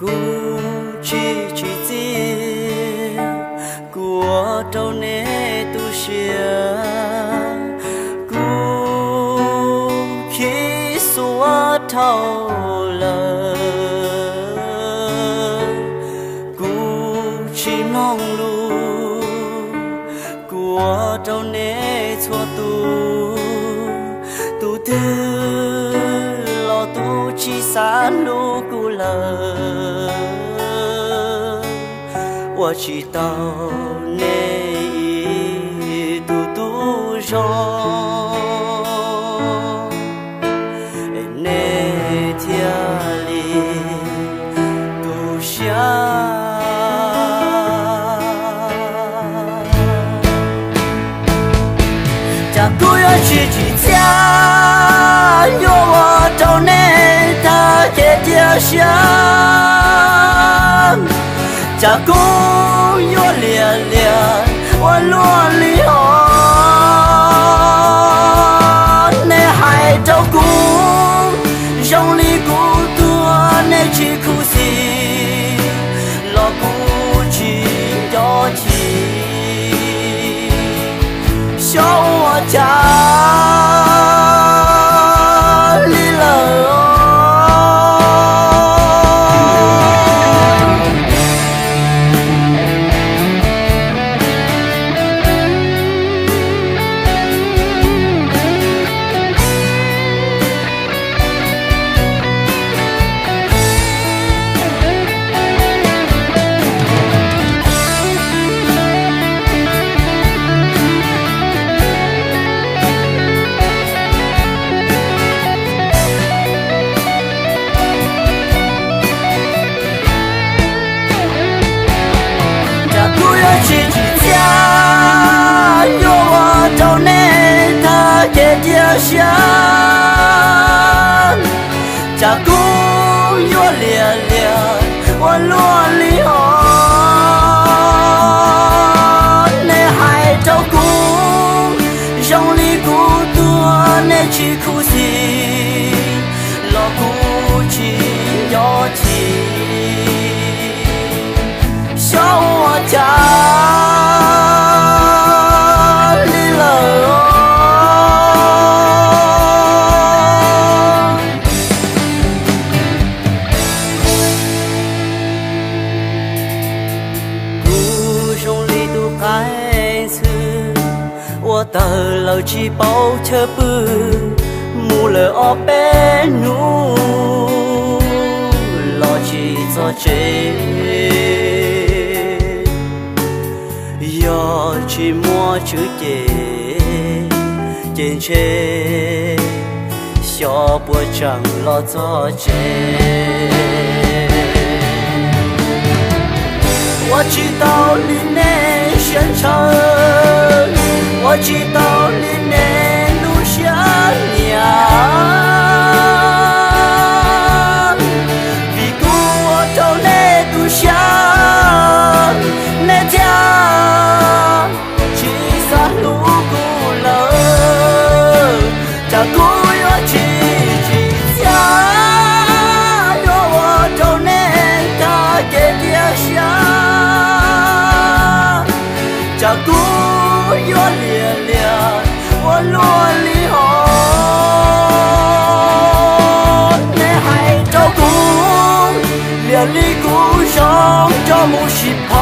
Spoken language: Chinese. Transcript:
cú chỉ riêng của đâu nè tu xia cú khi xóa thâu lời cú chỉ mong lu của đâu nè xóa tu tư lo tu chỉ sáng lu cú lời我知道你嘟嘟说，那天里嘟下，这姑要去家，有我找你他给家乡。家公有烈烈，我落里哦，你还照顾，用力孤独，你去哭泣，老孤寂要起，笑我家里了。家公有烈烈，我落里哦，你还照顾，用力孤独，你去哭泣，老孤寂要起，笑我家。我到老去包车不，木了ở bên nu，老去做这，要去摸出的，坚持小波长老做这。我知道你能宣称。我知道你能录下娘，比古我找你读下那家，去啥路古了，这古要去家，要我找你他给爹下，这古。有烈烈，我落里哦，你还照顾，烈里孤上这木西旁，